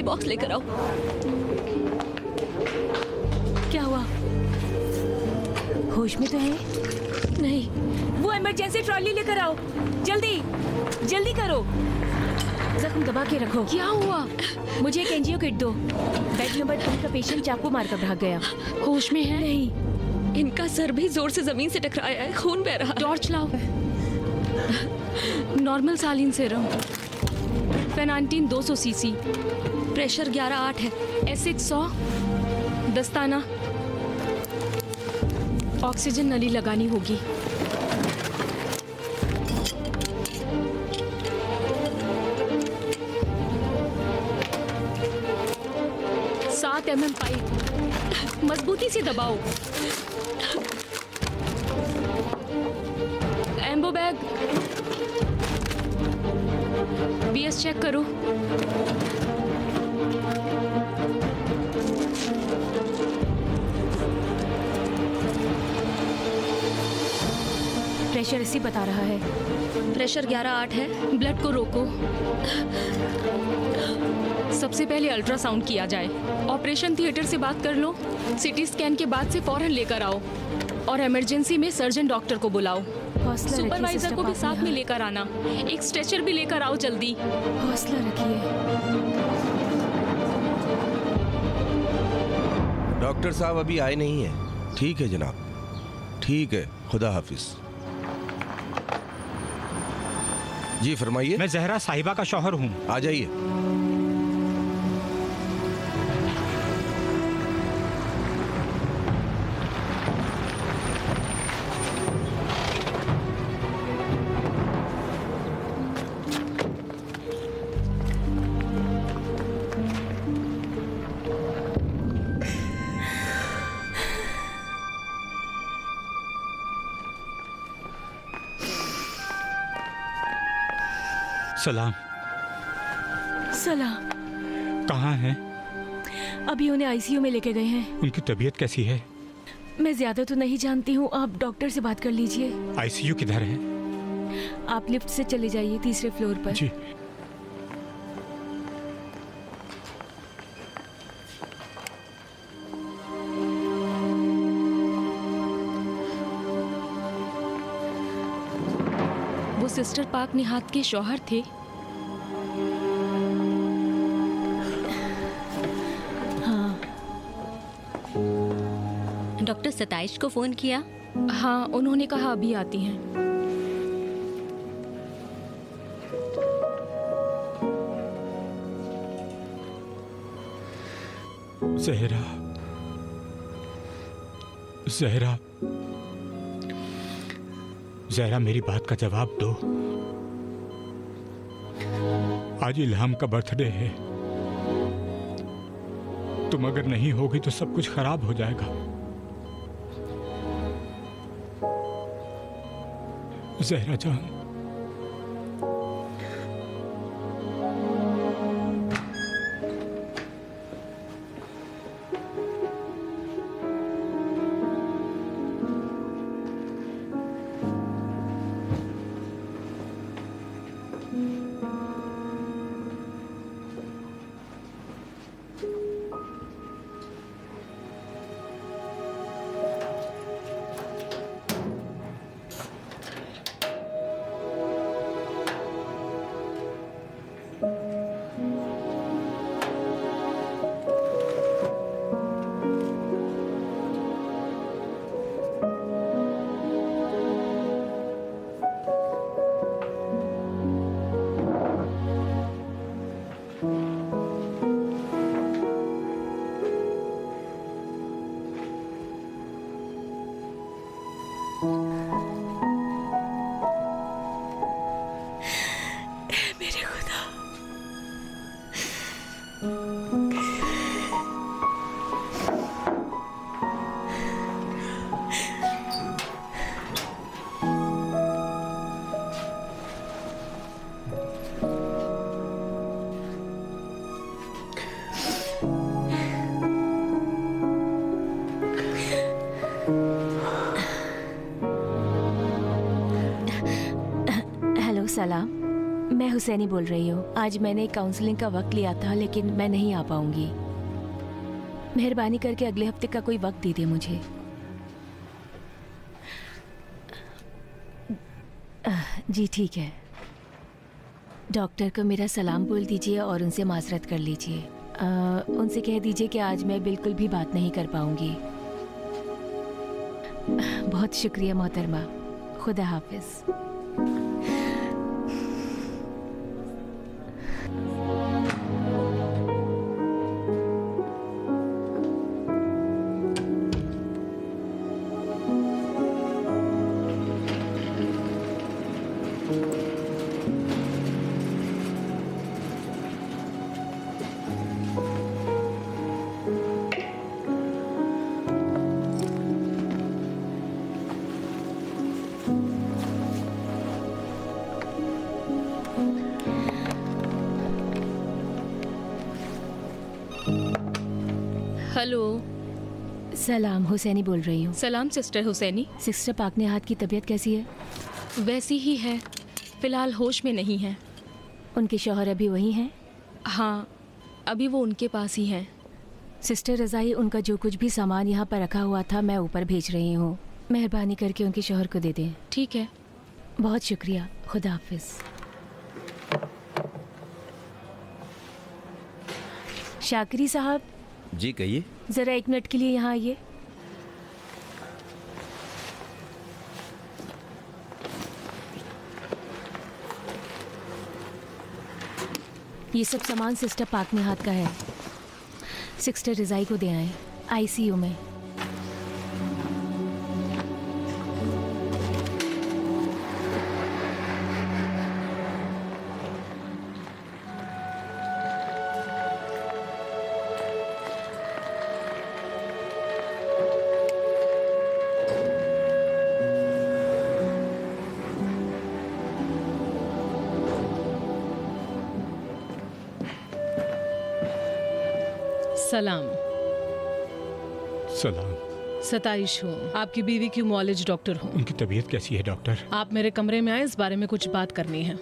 Box लेकर आओ। क्या हुआ? होश में तो है? नहीं। वो इमरजेंसी ट्रॉली लेकर आओ, जल्दी जल्दी करो। जख्म दबा के रखो। क्या हुआ? मुझे एक एनजीओ किट दो। बेड नंबर 3 का पेशेंट चाकू मारकर भाग गया। होश में है? नहीं। इनका सर भी जोर से जमीन से टकराया है, खून बह रहा है। टॉर्च लाओ। नॉर्मल सालिन सेरम, फेनांटीन 200 सीसी, प्रेशर 11/8 है। एसिड 100, दस्ताना। ऑक्सीजन नली लगानी होगी। पाइप मजबूती से दबाओ। एम्बो बैग, बीएस चेक करो। प्रेशर 80 बता रहा है। प्रेशर 11/8 है। ब्लड को रोको। सबसे पहले अल्ट्रासाउंड किया जाए। ऑपरेशन थिएटर से बात कर लो। सीटी स्कैन के बाद से फौरन लेकर आओ और इमरजेंसी में सर्जन डॉक्टर को बुलाओ। सुपरवाइजर को भी साथ में लेकर आना। एक स्ट्रेचर भी लेकर आओ जल्दी। हौसला रखिए। डॉक्टर साहब अभी आए नहीं है। ठीक है जनाब, ठीक है, खुदा हाफिज। जी फरमाइए। मैं जहरा साहिबा का शौहर हूँ। आ जाइए। सलाम। सलाम। कहाँ हैं? अभी उन्हें आईसीयू में लेके गए हैं। उनकी तबीयत कैसी है? मैं ज्यादा तो नहीं जानती हूँ, आप डॉक्टर से बात कर लीजिए। आईसीयू किधर है? आप लिफ्ट से चले जाइए, 3रे फ्लोर पर। जी। वो सिस्टर पाक निहात के शौहर थे। हाँ। डॉक्टर सताइश को फोन किया? हाँ, उन्होंने कहा अभी आती हैं। जहरा, जहरा, जहरा, मेरी बात का जवाब दो। आज इल्हाम का बर्थडे है। तुम अगर नहीं होगी तो सब कुछ खराब हो जाएगा। जहरा जान, मेरे खुदा। हेलो, सलाम। मैं हुसैनी बोल रही हूँ। आज मैंने काउंसलिंग का वक्त लिया था, लेकिन मैं नहीं आ पाऊंगी। मेहरबानी करके अगले हफ्ते का कोई वक्त दीजिए मुझे। जी ठीक है। डॉक्टर को मेरा सलाम बोल दीजिए और उनसे माजरत कर लीजिए। उनसे कह दीजिए कि आज मैं बिल्कुल भी बात नहीं कर पाऊंगी। बहुत शुक्रिया मोहतरमा। खुदा हाफिज। हेलो। सलाम, हुसैनी बोल रही हूँ। सलाम सिस्टर हुसैनी। सिस्टर पाकनेहात की तबीयत कैसी है? वैसी ही है, फिलहाल होश में नहीं है। उनके शौहर अभी वही हैं? हाँ, अभी वो उनके पास ही हैं। सिस्टर रज़ाई, उनका जो कुछ भी सामान यहाँ पर रखा हुआ था मैं ऊपर भेज रही हूँ। मेहरबानी करके उनके शौहर को दे दें। ठीक है। बहुत शुक्रिया। खुदा हाफिज। शाकिरी साहब। जी कहिए। ज़रा 1 मिनट के लिए यहाँ आइए। ये सब सामान सिस्टर पाकनेहात का है। सिस्टर रज़ाई को दे आए, आईसीयू में। सलाम। सलाम। सताइश हूँ, आपकी बीवी की मुआलिज डॉक्टर हूँ। उनकी तबीयत कैसी है डॉक्टर? आप मेरे कमरे में आए, इस बारे में कुछ बात करनी है।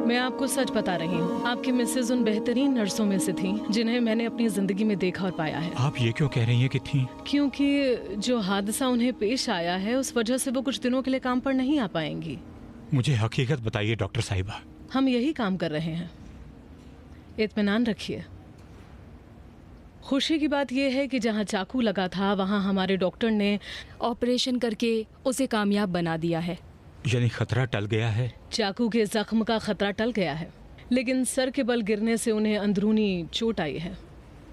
मैं आपको सच बता रही हूँ, आपकी मिसेज उन बेहतरीन नर्सों में से थी जिन्हें मैंने अपनी जिंदगी में देखा और पाया है। आप ये क्यों कह रही हैं कि थी? क्योंकि जो हादसा उन्हें पेश आया है उस वजह से वो कुछ दिनों के लिए काम पर नहीं आ पाएंगी। मुझे हकीकत बताइए डॉक्टर साहिबा। हम यही काम कर रहे हैं, इत्मीनान रखिए। खुशी की बात यह है कि जहाँ चाकू लगा था वहाँ हमारे डॉक्टर ने ऑपरेशन करके उसे कामयाब बना दिया है। यानी खतरा टल गया है? चाकू के जख्म का खतरा टल गया है, लेकिन सर के बल गिरने से उन्हें अंदरूनी चोट आई है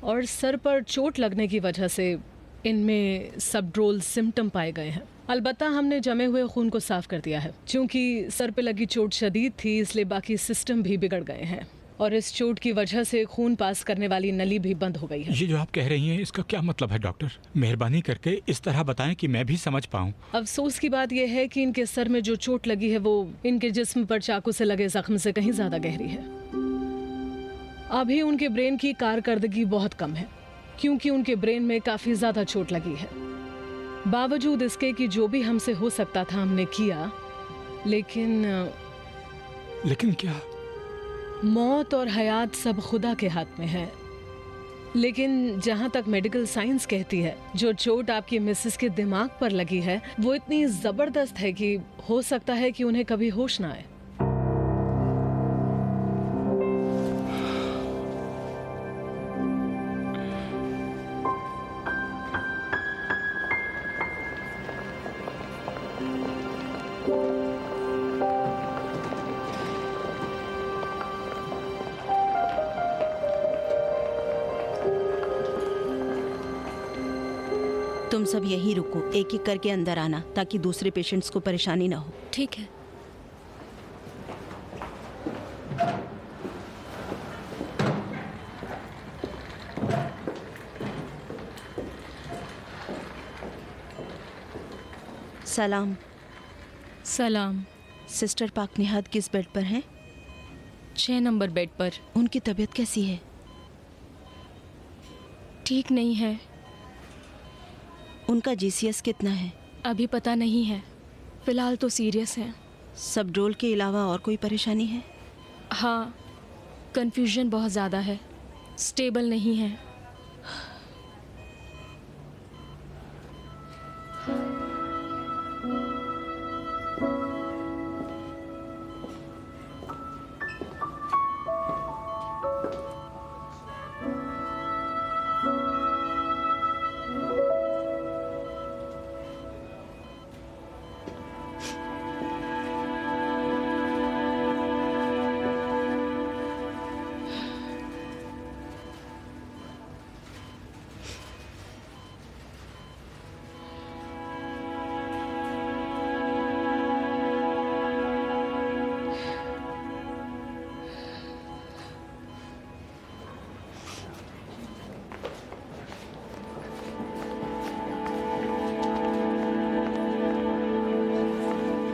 और सर पर चोट लगने की वजह से इनमें सबड्रोल सिम्टम पाए गए हैं। अलबत्ता हमने जमे हुए खून को साफ कर दिया है। चूंकि सर पे लगी चोट शदीद थी, इसलिए बाकी सिस्टम भी बिगड़ गए हैं और इस चोट की वजह से खून पास करने वाली नली भी बंद हो गई है। ये जो आप कह रही हैं इसका क्या मतलब है डॉक्टर? मेहरबानी करके इस तरह बताएं कि मैं भी समझ पाऊं। अफसोस की बात यह है कि इनके सर में जो चोट लगी है वो इनके जिस्म पर चाकू से लगे जख्म से कहीं ज्यादा गहरी है। अभी उनके ब्रेन की कारकर्दगी बहुत कम है क्योंकि उनके ब्रेन में काफी ज्यादा चोट लगी है। बावजूद इसके कि जो भी हमसे हो सकता था हमने किया, लेकिन क्या? मौत और हयात सब खुदा के हाथ में है। लेकिन जहाँ तक मेडिकल साइंस कहती है, जो चोट आपकी मिसेस के दिमाग पर लगी है वो इतनी जबरदस्त है कि हो सकता है कि उन्हें कभी होश ना आए। तुम सब यहीं रुको, एक एक करके अंदर आना ताकि दूसरे पेशेंट्स को परेशानी ना हो। ठीक है। सलाम। सलाम। सिस्टर पाक निहाद किस बेड पर हैं? 6 नंबर बेड पर। उनकी तबीयत कैसी है? ठीक नहीं है। उनका जीसीएस कितना है? अभी पता नहीं है, फिलहाल तो सीरियस है। सबड्रोल के अलावा और कोई परेशानी है? हाँ, कंफ्यूजन बहुत ज़्यादा है, स्टेबल नहीं है।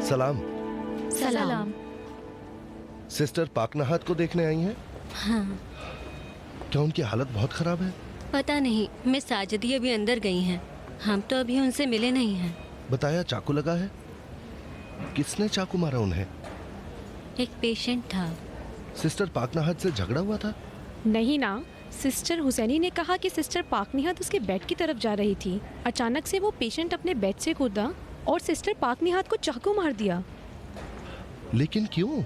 सलाम। सलाम। सिस्टर पाक नहाद को देखने आई हैं? हाँ। क्या उनकी हालत बहुत खराब है? पता नहीं, मिस साजिदी अभी अंदर गई हैं। हम तो अभी उनसे मिले नहीं हैं। बताया चाकू लगा है। किसने चाकू मारा उन्हें? एक पेशेंट था। सिस्टर पाक नहाद से झगड़ा हुआ था? नहीं ना, सिस्टर हुसैनी ने कहा कि सिस्टर पाक निहाद उसके बेड की तरफ जा रही थी। अचानक से वो पेशेंट अपने बेड से कूदा और सिस्टर पाक निहाद को चाकू मार दिया। लेकिन क्यों?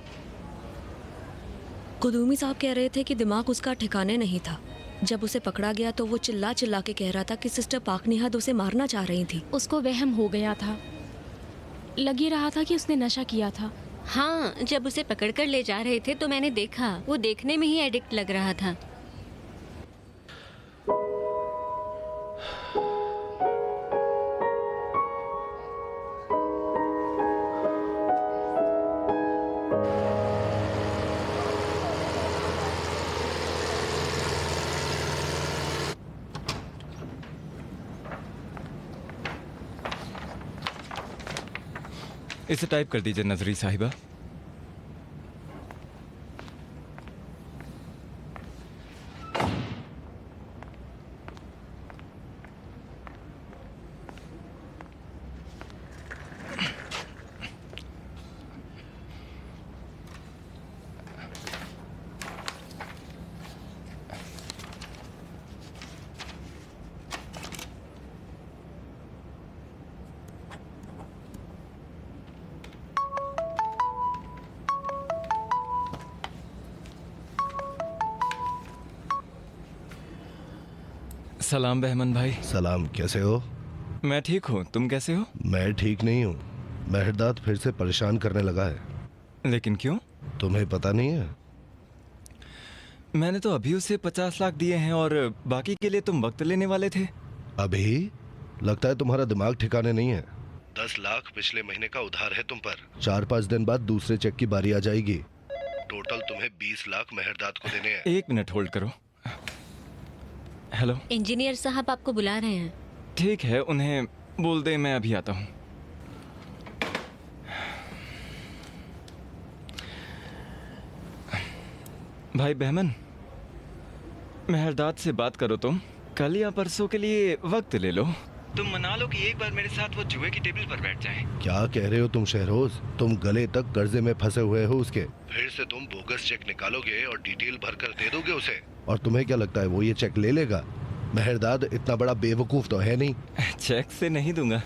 कुदूमी साहब कह रहे थे कि दिमाग उसका ठिकाने नहीं था। जब उसे पकड़ा गया तो वो चिल्ला चिल्ला के कह रहा था कि सिस्टर पाक निहाद उसे मारना चाह रही थी। उसको वहम हो गया था, लग ही रहा था कि उसने नशा किया था। हाँ, जब उसे पकड़कर ले जा रहे थे तो मैंने देखा, वो देखने में ही एडिक्ट लग रहा था। इसे टाइप कर दीजिए नजरी साहिबा। सलाम बहमन भाई। सलाम, कैसे हो? मैं ठीक हूँ, तुम कैसे हो? मैं ठीक नहीं हूँ। मेहरदाद फिर से परेशान करने लगा है। लेकिन क्यों? तुम्हें पता नहीं है? मैंने तो अभी उसे 50 लाख दिए हैं और बाकी के लिए तुम वक्त लेने वाले थे। अभी? लगता है तुम्हारा दिमाग ठिकाने नहीं है। 10 लाख पिछले महीने का उधार है तुम पर। 4-5 दिन बाद दूसरे चेक की बारी आ जाएगी। टोटल तुम्हें 20 लाख मेहरदाद को देने हैं। 1 मिनट होल्ड करो। हेलो, इंजीनियर साहब आपको बुला रहे हैं। ठीक है, उन्हें बोल दे मैं अभी आता हूँ। भाई बहमन, मेहरदाद से बात करो तुम। कल या परसों के लिए वक्त ले लो। तुम मना लो कि एक बार मेरे साथ वो जुए की टेबल पर बैठ जाए। क्या कह रहे हो तुम शहरोज? तुम गले तक कर्जे में फंसे हुए हो उसके। फिर से तुम बोगस चेक निकालोगे और डिटेल भरकर दे दोगे उसे। और तुम्हें क्या लगता है वो ये चेक ले लेगा? मेहरदाद इतना बड़ा बेवकूफ तो है नहीं। चेक से नहीं दूंगा,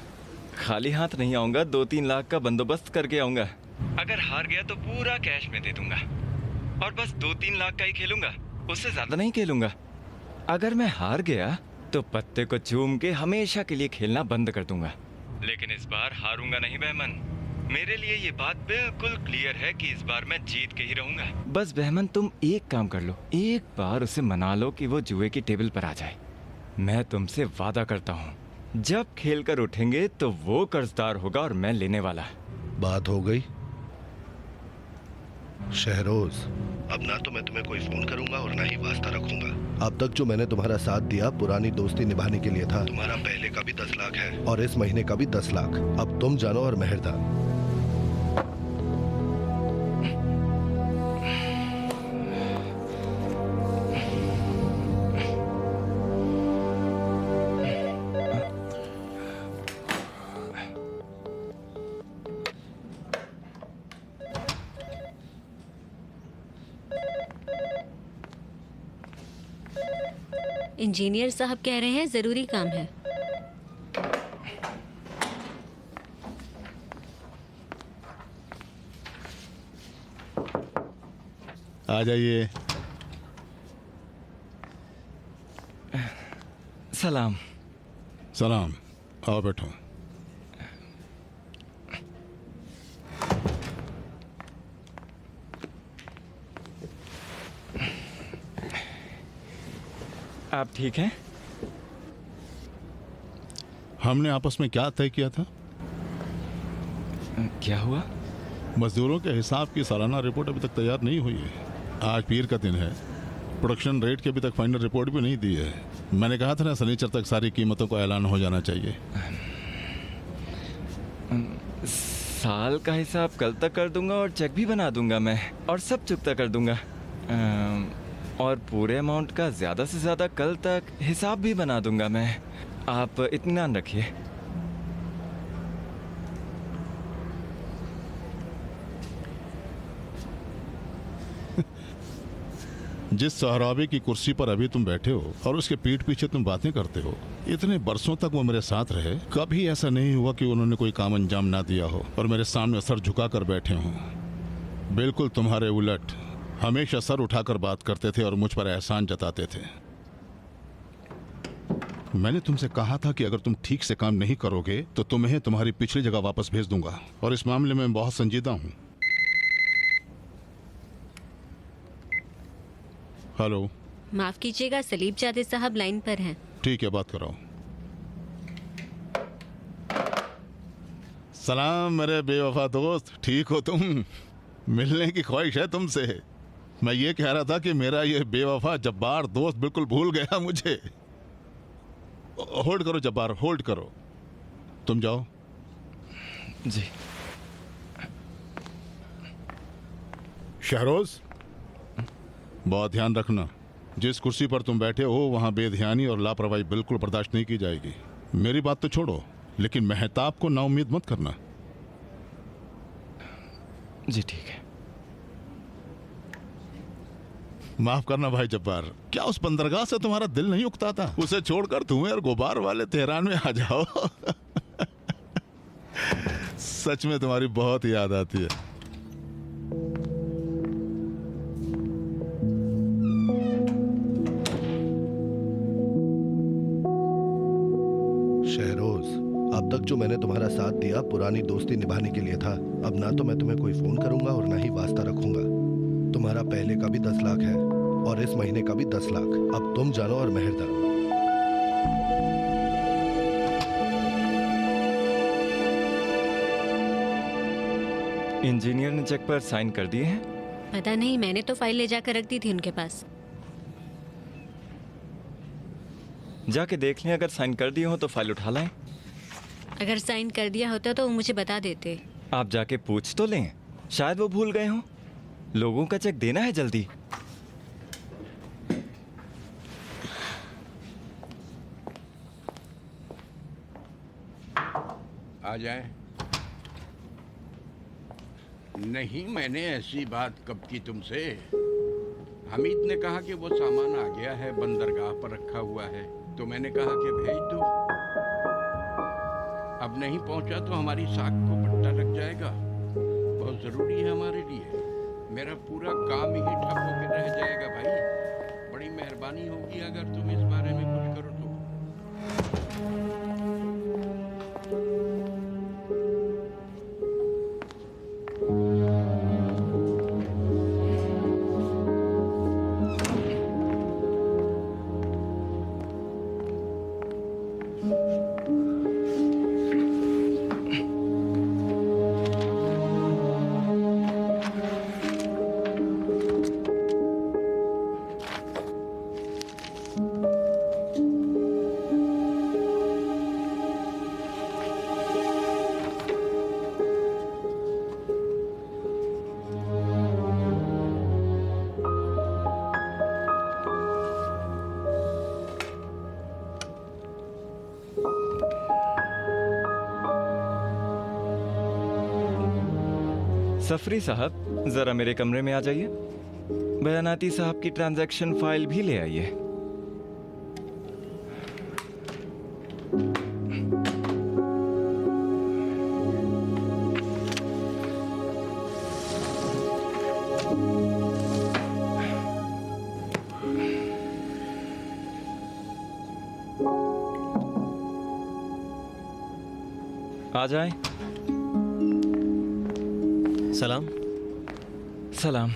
खाली हाथ नहीं आऊंगा। 2-3 लाख का बंदोबस्त करके आऊंगा। अगर हार गया तो पूरा कैश में दे दूंगा और बस 2-3 लाख का ही खेलूंगा, उससे ज्यादा नहीं खेलूंगा। अगर मैं हार गया तो पत्ते को चूम के हमेशा के लिए खेलना बंद कर दूंगा। लेकिन इस बार हारूंगा नहीं बहमन। मेरे लिए ये बात बिल्कुल क्लियर है कि इस बार मैं जीत के ही रहूंगा। बस बहमन तुम एक काम कर लो, एक बार उसे मना लो कि वो जुए की टेबल पर आ जाए। मैं तुमसे वादा करता हूँ जब खेल कर उठेंगे तो वो कर्जदार होगा और मैं लेने वाला। बात हो गई। शहरोज, अब ना तो मैं तुम्हें कोई फोन करूंगा और ना ही वास्ता रखूंगा। अब तक जो मैंने तुम्हारा साथ दिया पुरानी दोस्ती निभाने के लिए था। तुम्हारा पहले का भी 10 लाख है और इस महीने का भी 10 लाख। अब तुम जानो और मेहरदान। इंजीनियर साहब कह रहे हैं जरूरी काम है। आ जाइए। सलाम। सलाम। आओ बैठो। आप ठीक हैं? हमने आपस में क्या तय किया था? क्या हुआ? मजदूरों के हिसाब की सालाना रिपोर्ट अभी तक तैयार नहीं हुई है। आज पीर का दिन है। प्रोडक्शन रेट की अभी तक फाइनल रिपोर्ट भी नहीं दी है। मैंने कहा था ना, शनिचर तक सारी कीमतों का ऐलान हो जाना चाहिए। साल का हिसाब कल तक कर दूंगा और चेक भी बना दूंगा मैं, और सब चुकता कर दूंगा। और पूरे अमाउंट का ज़्यादा से ज़्यादा कल तक हिसाब भी बना दूंगा मैं। आप इत्मीनान रखिए। जिस सहराबी की कुर्सी पर अभी तुम बैठे हो और उसके पीठ पीछे तुम बातें करते हो, इतने बरसों तक वो मेरे साथ रहे। कभी ऐसा नहीं हुआ कि उन्होंने कोई काम अंजाम ना दिया हो और मेरे सामने सर झुका कर बैठे हों। बिल्कुल तुम्हारे उलट हमेशा सर उठाकर बात करते थे और मुझ पर एहसान जताते थे। मैंने तुमसे कहा था कि अगर तुम ठीक से काम नहीं करोगे तो तुम्हें तुम्हारी पिछली जगह वापस भेज दूंगा, और इस मामले में बहुत संजीदा हूं। हेलो। माफ कीजिएगा, सलीबजादे साहब लाइन पर हैं। ठीक है, बात कराओ। सलाम मेरे बेवफा दोस्त, ठीक हो तुम? मिलने की ख्वाहिश है तुमसे। मैं ये कह रहा था कि मेरा ये बेवफा जब्बार दोस्त बिल्कुल भूल गया मुझे। होल्ड करो जब्बार, होल्ड करो। तुम जाओ। जी। शहरोज, बहुत ध्यान रखना, जिस कुर्सी पर तुम बैठे हो वहां बेध्यानी और लापरवाही बिल्कुल बर्दाश्त नहीं की जाएगी। मेरी बात तो छोड़ो, लेकिन मेहताब को नाउम्मीद मत करना। जी ठीक है। माफ करना भाई जब्बार, क्या उस बंदरगाह से तुम्हारा दिल नहीं उकता था? उसे छोड़कर धुएं और गुबार वाले तेहरान में आ जाओ। सच में तुम्हारी बहुत याद आती है। शहरोज, अब तक जो मैंने तुम्हारा साथ दिया पुरानी दोस्ती निभाने के लिए था। अब ना तो मैं तुम्हें कोई फोन करूंगा और ना ही वास्ता रखूंगा। तुम्हारा पहले का भी 10 लाख है और इस महीने का भी 10 लाख। अब तुम जानो और मेहरदान। इंजीनियर ने चेक पर साइन कर दिए हैं? पता नहीं, मैंने तो फाइल ले जाकर रख दी थी उनके पास। जाके देख लें, अगर साइन कर दिए हो तो फाइल उठा लाएं। अगर साइन कर दिया होता तो वो मुझे बता देते। आप जाके पूछ तो लें, शायद वो भूल गए हों। लोगों का चेक देना है जल्दी। आ जाए। नहीं, मैंने ऐसी बात कब की तुमसे? हमीद ने कहा कि वो सामान आ गया है, बंदरगाह पर रखा हुआ है, तो मैंने कहा कि भेज दो। अब नहीं पहुंचा तो हमारी साख को पट्टा लग जाएगा। बहुत जरूरी है हमारे लिए। मेरा पूरा काम ही ठप होकर रह जाएगा भाई। बड़ी मेहरबानी होगी अगर तुम इस बारे में कुछ करो तो। सफरी साहब, जरा मेरे कमरे में आ जाइए। बयानाती साहब की ट्रांजैक्शन फाइल भी ले आइए। आ जाएं। सलाम। सलाम।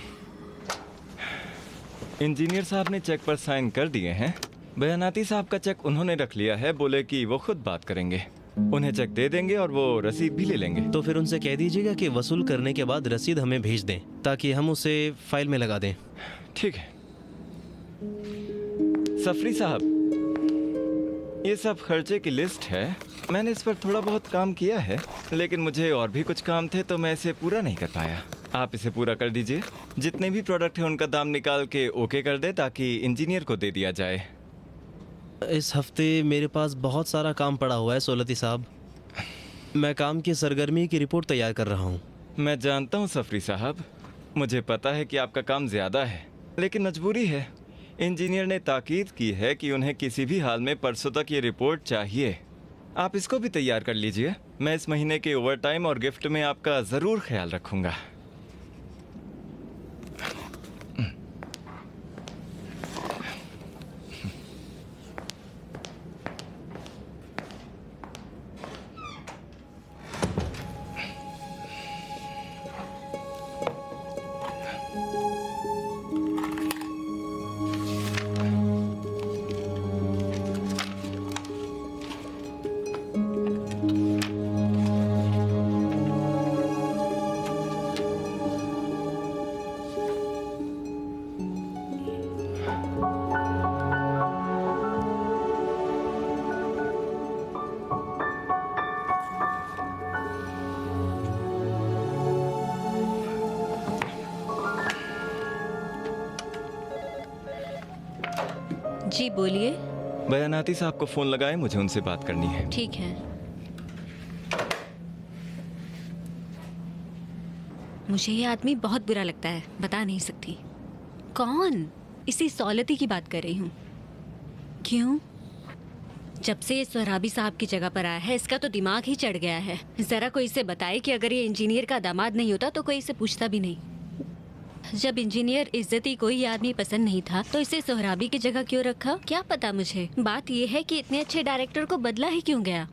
इंजीनियर साहब ने चेक पर साइन कर दिए हैं। बयानाती साहब का चेक उन्होंने रख लिया है, बोले कि वो खुद बात करेंगे। उन्हें चेक दे देंगे और वो रसीद भी ले लेंगे। तो फिर उनसे कह दीजिएगा कि वसूल करने के बाद रसीद हमें भेज दें ताकि हम उसे फाइल में लगा दें। ठीक है। सफरी साहब, ये सब खर्चे की लिस्ट है। मैंने इस पर थोड़ा बहुत काम किया है, लेकिन मुझे और भी कुछ काम थे तो मैं इसे पूरा नहीं कर पाया। आप इसे पूरा कर दीजिए। जितने भी प्रोडक्ट हैं उनका दाम निकाल के ओके कर दे ताकि इंजीनियर को दे दिया जाए। इस हफ्ते मेरे पास बहुत सारा काम पड़ा हुआ है सोलती साहब। मैं काम की सरगर्मी की रिपोर्ट तैयार कर रहा हूँ। मैं जानता हूँ सफरी साहब, मुझे पता है कि आपका काम ज़्यादा है, लेकिन मजबूरी है। इंजीनियर ने ताकीद की है कि उन्हें किसी भी हाल में परसों तक ये रिपोर्ट चाहिए। आप इसको भी तैयार कर लीजिए। मैं इस महीने के ओवरटाइम और गिफ्ट में आपका ज़रूर ख्याल रखूँगा। जी बोलिए। बयानाती साहब को फोन लगाएं, मुझे उनसे बात करनी है। ठीक है। मुझे ये आदमी बहुत बुरा लगता है, बता नहीं सकती कौन। इसी सौलती की बात कर रही हूँ। क्यों? जब से ये सोहराबी साहब की जगह पर आया है इसका तो दिमाग ही चढ़ गया है। जरा कोई इसे बताए कि अगर ये इंजीनियर का दामाद नहीं होता तो कोई इसे पूछता भी नहीं। जब इंजीनियर इज्जती कोई आदमी पसंद नहीं था तो इसे सोहराबी की जगह क्यों रखा, क्या पता मुझे। बात यह है कि इतने अच्छे डायरेक्टर को बदला ही क्यों गया।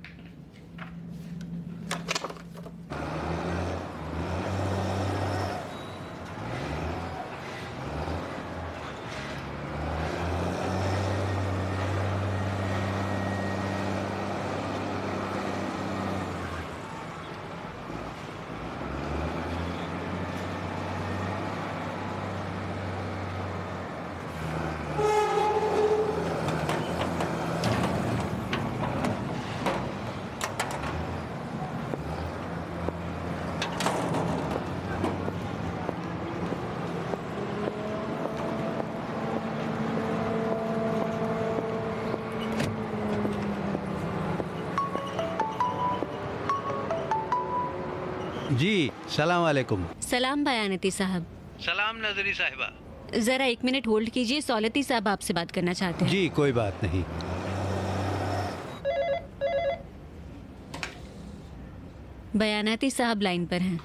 जी सलाम वालेकुम। सलाम बयानती साहब। सलाम नजरी साहिबा। जरा 1 मिनट होल्ड कीजिए, सौलती साहब आपसे बात करना चाहते हैं। जी कोई बात नहीं। बयानती साहब लाइन पर हैं।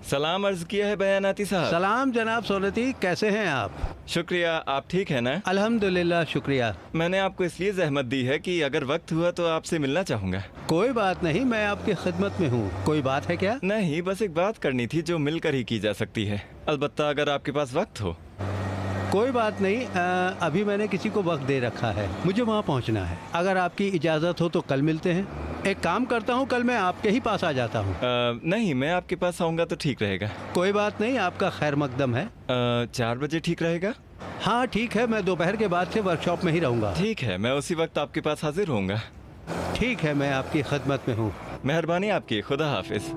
सलाम अर्ज किया है बयानाती साहब। सलाम जनाब सौलती, कैसे हैं आप? शुक्रिया, आप ठीक है ना? अल्हम्दुलिल्लाह शुक्रिया। मैंने आपको इसलिए जहमत दी है कि अगर वक्त हुआ तो आपसे मिलना चाहूँगा। कोई बात नहीं, मैं आपकी खिदमत में हूँ। कोई बात है क्या? नहीं, बस एक बात करनी थी जो मिलकर ही की जा सकती है, अलबत्ता अगर आपके पास वक्त हो। कोई बात नहीं, अभी मैंने किसी को वक्त दे रखा है, मुझे वहाँ पहुँचना है। अगर आपकी इजाज़त हो तो कल मिलते हैं। एक काम करता हूँ, कल मैं आपके ही पास आ जाता हूँ। नहीं, मैं आपके पास आऊँगा तो ठीक रहेगा। कोई बात नहीं, आपका खैर मकदम है। 4 बजे ठीक रहेगा? हाँ ठीक है, मैं दोपहर के बाद से वर्कशॉप में ही रहूँगा। ठीक है, मैं उसी वक्त आपके पास हाजिर होऊंगा। ठीक है, मैं आपकी खिदमत में हूँ। मेहरबानी आपकी, खुदा हाफिज।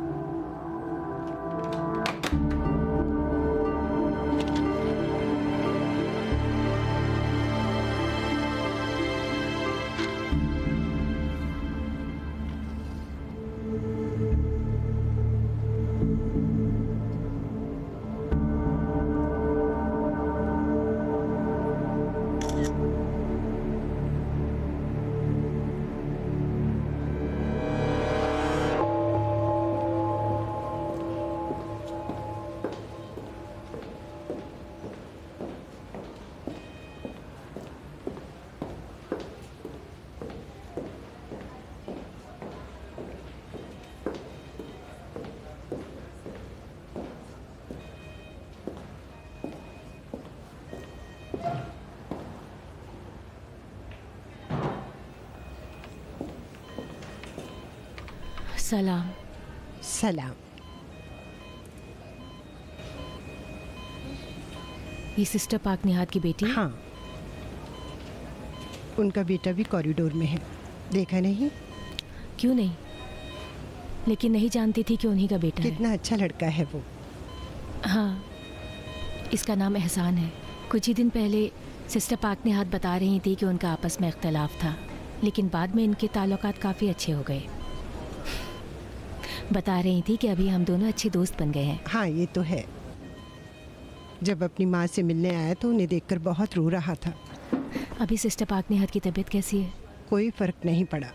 सलाम। सलाम। ये सिस्टर पाक निहाद की बेटी? हाँ, उनका बेटा भी कॉरिडोर में है, देखा नहीं? क्यों नहीं, लेकिन नहीं जानती थी कि उन्हीं का बेटा है। कितना अच्छा लड़का है वो। हाँ, इसका नाम एहसान है। कुछ ही दिन पहले सिस्टर पाक निहाद बता रही थी कि उनका आपस में इख्तलाफ था, लेकिन बाद में इनके ताल्लुकात काफ़ी अच्छे हो गए। बता रही थी कि अभी हम दोनों अच्छे दोस्त बन गए हैं। हाँ, ये तो है। जब अपनी माँ से मिलने आया तो उन्हें देखकर बहुत रो रहा था। अभी सिस्टर पाक निहाद की तबीयत कैसी है? कोई फर्क नहीं पड़ा।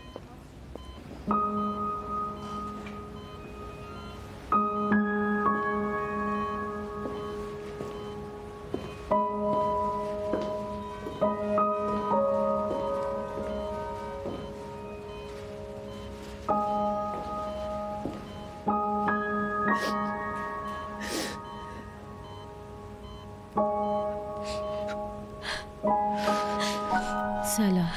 सलाम।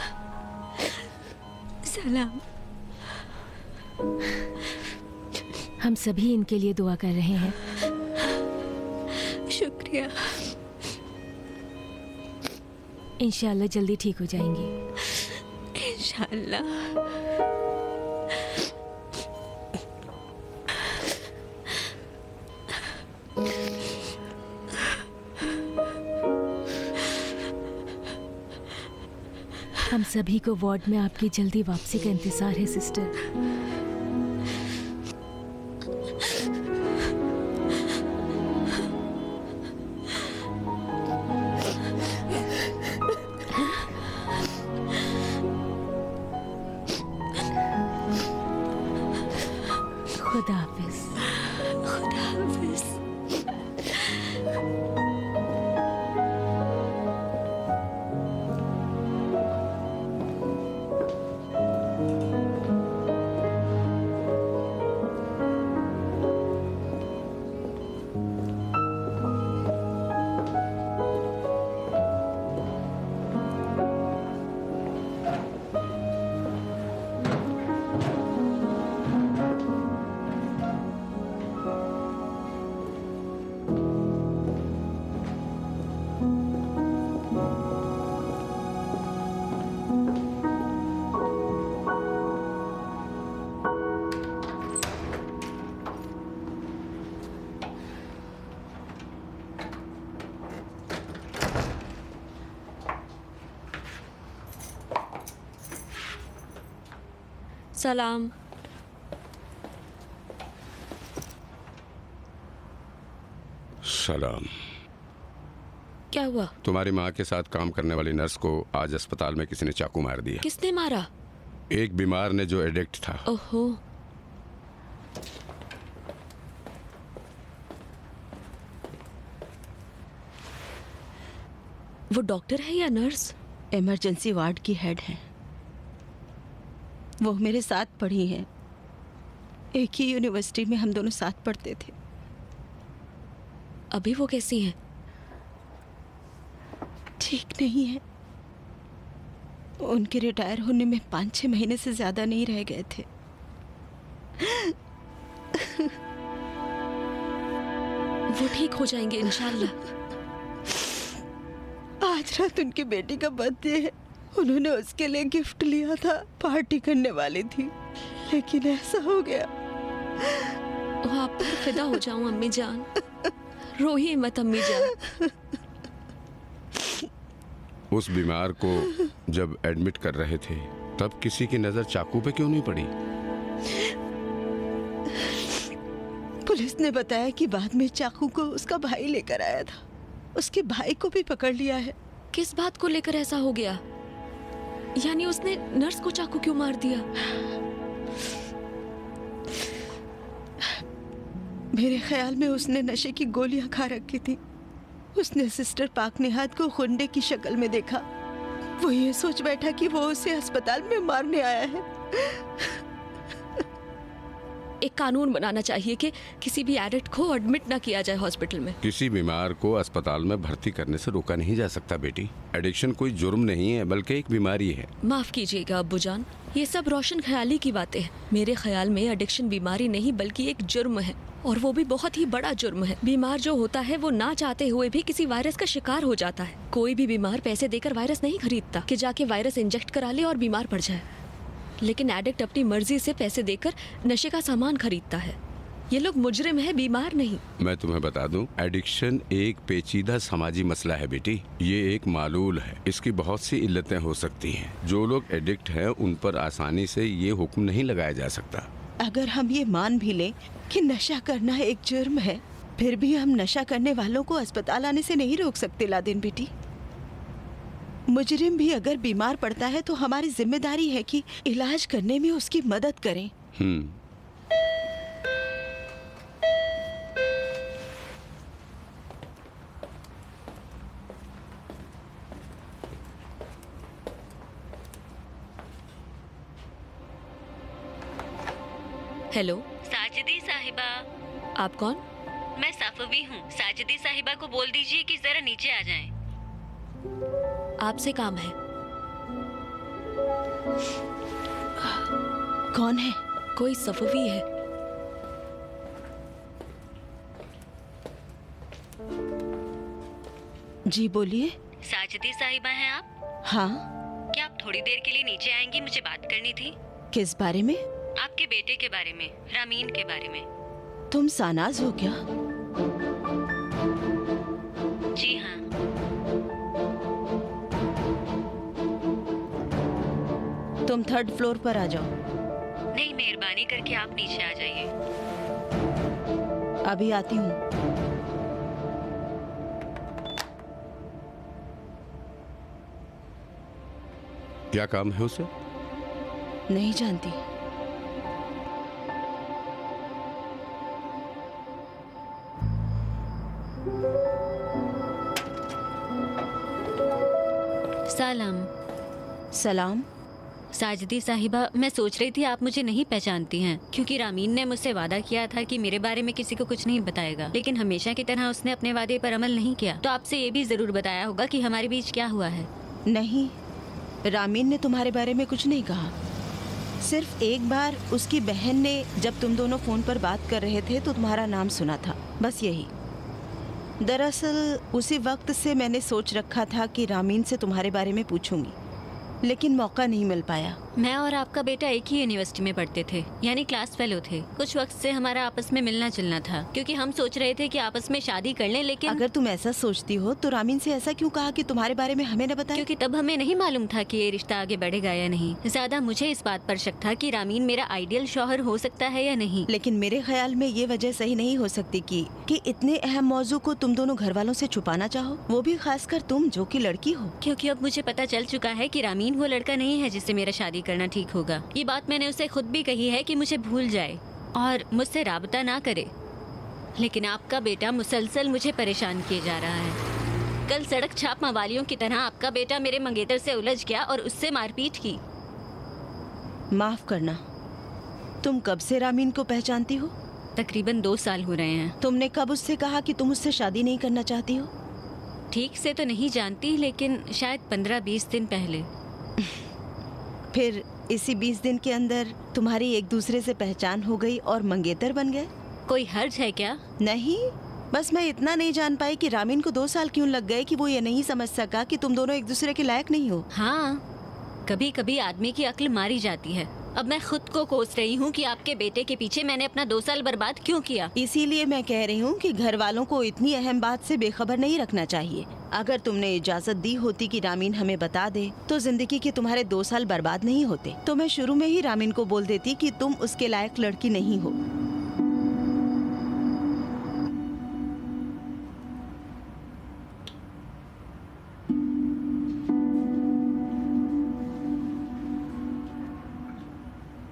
सलाम। हम सभी इनके लिए दुआ कर रहे हैं। शुक्रिया। इंशाल्लाह जल्दी ठीक हो जाएंगी। इंशाल्लाह। हम सभी को वार्ड में आपकी जल्दी वापसी का इंतजार है सिस्टर। खुदा हाफिज। खुदा हाफिज। सलाम। सलाम। क्या हुआ? तुम्हारी माँ के साथ काम करने वाली नर्स को आज अस्पताल में किसी ने चाकू मार दिया। किसने मारा? एक बीमार ने जो एडिक्ट था। ओहो। वो डॉक्टर है या नर्स? इमरजेंसी वार्ड की हेड है। वो मेरे साथ पढ़ी है। एक ही यूनिवर्सिटी में हम दोनों साथ पढ़ते थे। अभी वो कैसी हैं? ठीक नहीं है। उनके रिटायर होने में 5-6 महीने से ज्यादा नहीं रह गए थे। वो ठीक हो जाएंगे इंशाल्लाह। आज रात उनकी बेटी का बर्थडे है। उन्होंने उसके लिए गिफ्ट लिया था, पार्टी करने वाली थी, लेकिन ऐसा हो गया। आप पर फिदा हो जाऊं अम्मी जान। रोइए मत अम्मी जान। उस बीमार को जब एडमिट कर रहे थे तब किसी की नजर चाकू पे क्यों नहीं पड़ी? पुलिस ने बताया कि बाद में चाकू को उसका भाई लेकर आया था। उसके भाई को भी पकड़ लिया है। किस बात को लेकर ऐसा हो गया? यानी उसने नर्स को चाकू क्यों मार दिया? मेरे ख्याल में उसने नशे की गोलियां खा रखी थी। उसने सिस्टर पाक निहाद को गुंडे की शक्ल में देखा। वो ये सोच बैठा कि वो उसे अस्पताल में मारने आया है। एक कानून बनाना चाहिए कि किसी भी एडिक्ट को एडमिट ना किया जाए हॉस्पिटल में। किसी बीमार को अस्पताल में भर्ती करने से रोका नहीं जा सकता बेटी। एडिक्शन कोई जुर्म नहीं है बल्कि एक बीमारी है। माफ कीजिएगा अब्बूजान, ये सब रोशन ख्याली की बातें हैं। मेरे ख्याल में एडिक्शन बीमारी नहीं बल्कि एक जुर्म है, और वो भी बहुत ही बड़ा जुर्म है। बीमार जो होता है वो ना चाहते हुए भी किसी वायरस का शिकार हो जाता है। कोई भी बीमार पैसे देकर वायरस नहीं खरीदता कि जाके वायरस इंजेक्ट करा ले और बीमार पड़ जाए, लेकिन एडिक्ट अपनी मर्जी से पैसे देकर नशे का सामान खरीदता है। ये लोग मुजरिम है, बीमार नहीं। मैं तुम्हें बता दूं, एडिक्शन एक पेचीदा समाजी मसला है बेटी। ये एक मालूल है, इसकी बहुत सी इल्लतें हो सकती हैं। जो लोग एडिक्ट हैं उन पर आसानी से ये हुक्म नहीं लगाया जा सकता। अगर हम ये मान भी लें कि नशा करना एक जुर्म है, फिर भी हम नशा करने वालों को अस्पताल आने से नहीं रोक सकते लादेन बेटी। मुजरिम भी अगर बीमार पड़ता है तो हमारी जिम्मेदारी है कि इलाज करने में उसकी मदद करें। हेलो साजिदी साहिबा। आप कौन? मैं सफवी हूँ। साजिदी साहिबा को बोल दीजिए कि जरा नीचे आ जाएं। आपसे काम है। कौन है? कोई सफवी है। जी बोलिए। साजिदी साहिबा हैं आप? हाँ। क्या आप थोड़ी देर के लिए नीचे आएंगी? मुझे बात करनी थी। किस बारे में? आपके बेटे के बारे में, रामीन के बारे में। तुम सानाज हो क्या? जी हाँ। तुम 3rd फ्लोर पर आ जाओ। नहीं, मेहरबानी करके आप नीचे आ जाइए। अभी आती हूँ। क्या काम है उसे? नहीं जानती। सलाम। सलाम। साजिदी साहिबा, मैं सोच रही थी आप मुझे नहीं पहचानती हैं, क्योंकि रामीन ने मुझसे वादा किया था कि मेरे बारे में किसी को कुछ नहीं बताएगा, लेकिन हमेशा की तरह उसने अपने वादे पर अमल नहीं किया। तो आपसे ये भी जरूर बताया होगा कि हमारे बीच क्या हुआ है। नहीं, रामीन ने तुम्हारे बारे में कुछ नहीं कहा। सिर्फ एक बार उसकी बहन ने जब तुम दोनों फोन पर बात कर रहे थे तो तुम्हारा नाम सुना था, बस यही। दरअसल उसी वक्त से मैंने सोच रखा था कि रामीन से तुम्हारे बारे में पूछूंगी, लेकिन मौका नहीं मिल पाया। मैं और आपका बेटा एक ही यूनिवर्सिटी में पढ़ते थे, यानी क्लास फेलो थे। कुछ वक्त से हमारा आपस में मिलना जुलना था, क्योंकि हम सोच रहे थे कि आपस में शादी कर लें, लेकिन अगर तुम ऐसा सोचती हो तो रामीन से ऐसा क्यों कहा कि तुम्हारे बारे में हमें न बताया? क्योंकि तब हमें नहीं मालूम था कि ये रिश्ता आगे बढ़ेगा या नहीं। ज्यादा मुझे इस बात पर शक था कि रामीन मेरा आइडियल शौहर हो सकता है या नहीं। लेकिन मेरे ख्याल में ये वजह सही नहीं हो सकती कि इतने अहम मौजू को तुम दोनों घर वालों से छुपाना चाहो, वो भी खासकर तुम जो कि लड़की हो। क्योंकि अब मुझे पता चल चुका है कि रामीन वो लड़का नहीं है जिससे मेरा शादी करना ठीक होगा। ये बात मैंने उसे खुद भी कही है कि मुझे भूल जाए और मुझसे राबता ना करे, लेकिन आपका बेटा मुसलसल मुझे परेशान किए जा रहा है। कल सड़क छाप मवालियों की तरह आपका बेटा मेरे मंगेतर से उलझ गया और उससे मारपीट की। माफ करना, तुम कब से रामीन को पहचानती हो? तकरीबन 2 साल हो रहे हैं। तुमने कब उससे कहा कि तुम उससे शादी नहीं करना चाहती हो? ठीक से तो नहीं जानती, लेकिन शायद 15-20 दिन पहले। फिर इसी 20 दिन के अंदर तुम्हारी एक दूसरे से पहचान हो गई और मंगेतर बन गए। कोई हर्ज है क्या? नहीं, बस मैं इतना नहीं जान पाई कि रामीन को 2 साल क्यों लग गए कि वो ये नहीं समझ सका कि तुम दोनों एक दूसरे के लायक नहीं हो। हाँ, कभी कभी आदमी की अक्ल मारी जाती है। अब मैं खुद को कोस रही हूँ कि आपके बेटे के पीछे मैंने अपना 2 साल बर्बाद क्यों किया। इसीलिए मैं कह रही हूँ कि घर वालों को इतनी अहम बात से बेखबर नहीं रखना चाहिए। अगर तुमने इजाजत दी होती कि रामीन हमें बता दे तो जिंदगी के तुम्हारे 2 साल बर्बाद नहीं होते। तो मैं शुरू में ही रामीन को बोल देती कि तुम उसके लायक लड़की नहीं हो।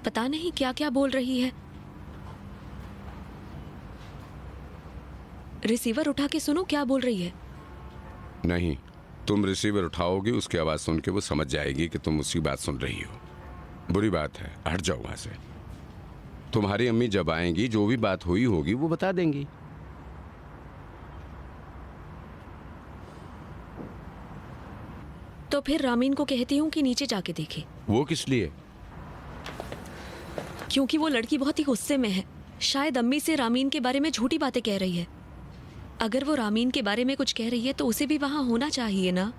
पता नहीं क्या क्या बोल रही है। रिसीवर उठा के सुनो क्या बोल रही है। नहीं, तुम रिसीवर उठाओगी, उसकी आवाज सुन के वो समझ जाएगी कि तुम उसकी बात सुन रही हो। बुरी बात है, हट जाओ वहां से। तुम्हारी अम्मी जब आएंगी जो भी बात हुई होगी वो बता देंगी। तो फिर रामीन को कहती हूँ कि नीचे जाके देखे। वो किस लिए? क्योंकि वो लड़की बहुत ही गुस्से में है। शायद अम्मी से रामीन के बारे में झूठी बातें कह रही है। अगर वो रामीन के बारे में कुछ कह रही है तो उसे भी वहां होना चाहिए ना।